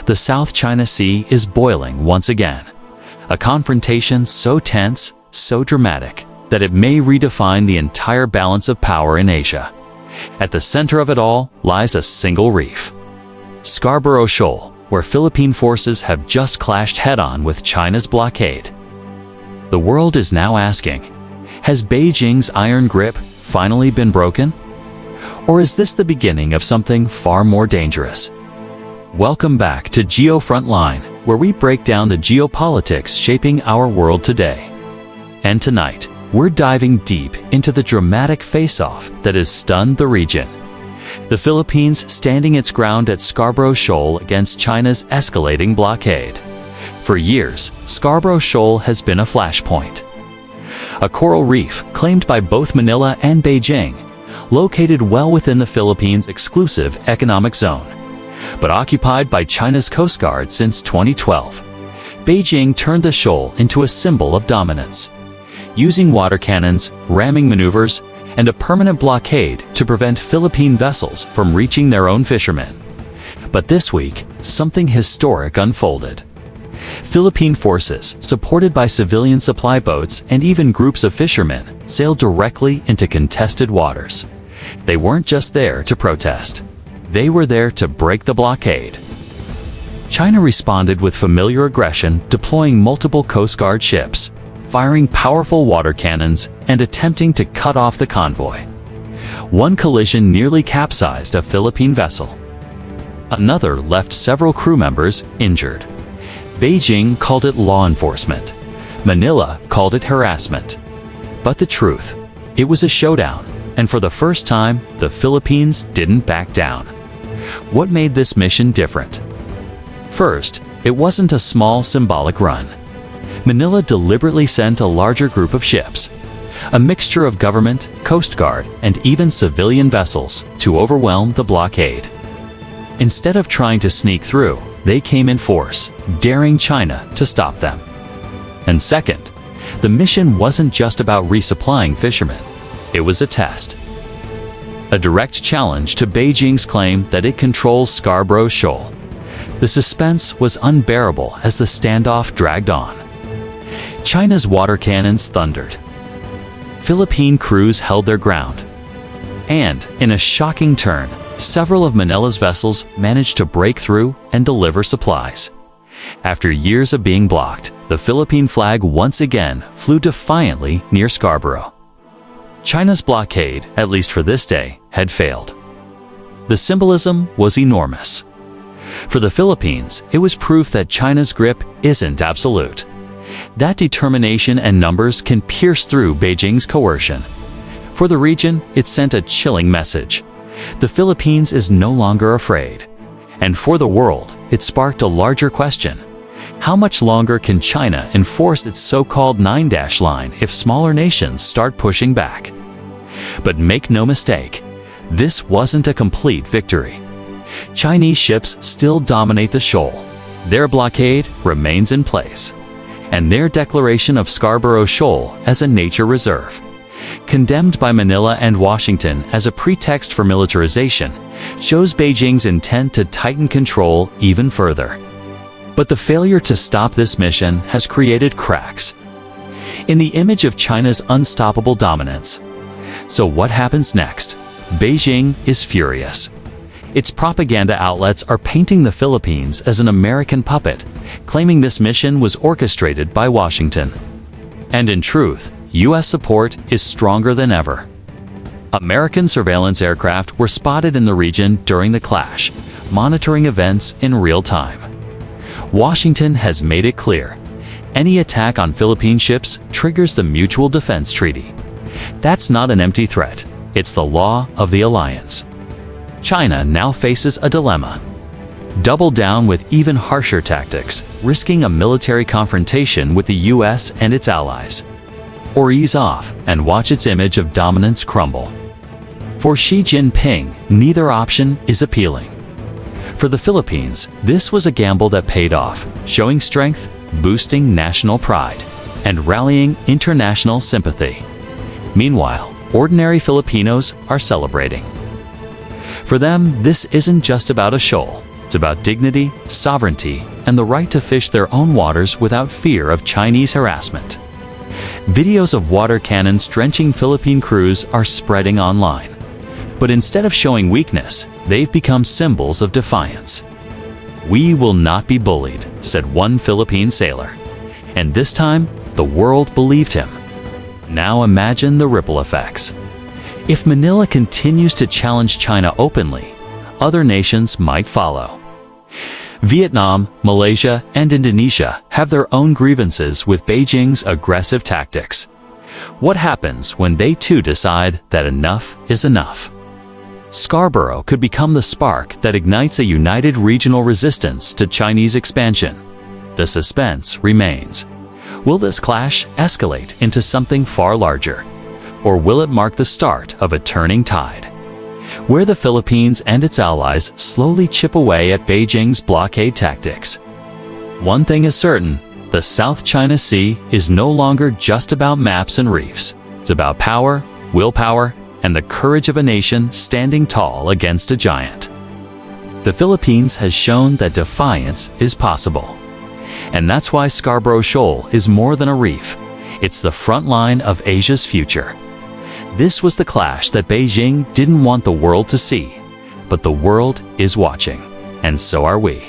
the South China Sea is boiling once again. A confrontation so tense, so dramatic, that it may redefine the entire balance of power in Asia. At the center of it all lies a single reef, Scarborough Shoal, where Philippine forces have just clashed head-on with China's blockade. The world is now asking, has Beijing's iron grip finally been broken? Or is this the beginning of something far more dangerous? Welcome back to GeoFrontline, where we break down the geopolitics shaping our world today. And tonight, we're diving deep into the dramatic face-off that has stunned the region. The Philippines standing its ground at Scarborough Shoal against China's escalating blockade. For years, Scarborough Shoal has been a flashpoint. A coral reef claimed by both Manila and Beijing, located well within the Philippines' exclusive economic zone, but occupied by China's Coast Guard since 2012. Beijing turned the shoal into a symbol of dominance, using water cannons, ramming maneuvers, and a permanent blockade to prevent Philippine vessels from reaching their own fishermen. But this week, something historic unfolded. Philippine forces, supported by civilian supply boats and even groups of fishermen, sailed directly into contested waters. They weren't just there to protest. They were there to break the blockade. China responded with familiar aggression, deploying multiple Coast Guard ships, firing powerful water cannons, and attempting to cut off the convoy. One collision nearly capsized a Philippine vessel. Another left several crew members injured. Beijing called it law enforcement. Manila called it harassment. But the truth, it was a showdown, and for the first time, the Philippines didn't back down. What made this mission different? First, it wasn't a small symbolic run. Manila deliberately sent a larger group of ships, a mixture of government, Coast Guard, and even civilian vessels, to overwhelm the blockade. Instead of trying to sneak through, they came in force, daring China to stop them. And second, the mission wasn't just about resupplying fishermen. It was a test. A direct challenge to Beijing's claim that it controls Scarborough Shoal. The suspense was unbearable as the standoff dragged on. China's water cannons thundered. Philippine crews held their ground. And, in a shocking turn, several of Manila's vessels managed to break through and deliver supplies. After years of being blocked, the Philippine flag once again flew defiantly near Scarborough. China's blockade, at least for this day, had failed. The symbolism was enormous. For the Philippines, it was proof that China's grip isn't absolute. That determination and numbers can pierce through Beijing's coercion. For the region, it sent a chilling message. The Philippines is no longer afraid. And for the world, it sparked a larger question. How much longer can China enforce its so-called 9-dash line if smaller nations start pushing back? But make no mistake, this wasn't a complete victory. Chinese ships still dominate the shoal. Their blockade remains in place. And their declaration of Scarborough Shoal as a nature reserve, condemned by Manila and Washington as a pretext for militarization, shows Beijing's intent to tighten control even further. But the failure to stop this mission has created cracks in the image of China's unstoppable dominance. So what happens next? Beijing is furious. Its propaganda outlets are painting the Philippines as an American puppet, claiming this mission was orchestrated by Washington. And in truth, U.S. support is stronger than ever. American surveillance aircraft were spotted in the region during the clash, monitoring events in real time. Washington has made it clear, any attack on Philippine ships triggers the Mutual Defense Treaty. That's not an empty threat, it's the law of the alliance. China now faces a dilemma. Double down with even harsher tactics, risking a military confrontation with the U.S. and its allies. Or ease off and watch its image of dominance crumble. For Xi Jinping, neither option is appealing. For the Philippines, this was a gamble that paid off, showing strength, boosting national pride, and rallying international sympathy. Meanwhile, ordinary Filipinos are celebrating. For them, this isn't just about a shoal. It's about dignity, sovereignty, and the right to fish their own waters without fear of Chinese harassment. Videos of water cannons drenching Philippine crews are spreading online. But instead of showing weakness, they've become symbols of defiance. "We will not be bullied," said one Philippine sailor. And this time, the world believed him. Now imagine the ripple effects. If Manila continues to challenge China openly, other nations might follow. Vietnam, Malaysia, and Indonesia have their own grievances with Beijing's aggressive tactics. What happens when they too decide that enough is enough? Scarborough could become the spark that ignites a united regional resistance to Chinese expansion. The suspense remains. Will this clash escalate into something far larger? Or will it mark the start of a turning tide, where the Philippines and its allies slowly chip away at Beijing's blockade tactics? One thing is certain, the South China Sea is no longer just about maps and reefs. It's about power, willpower, and the courage of a nation standing tall against a giant. The Philippines has shown that defiance is possible. And that's why Scarborough Shoal is more than a reef. It's the front line of Asia's future. This was the clash that Beijing didn't want the world to see, but the world is watching, and so are we.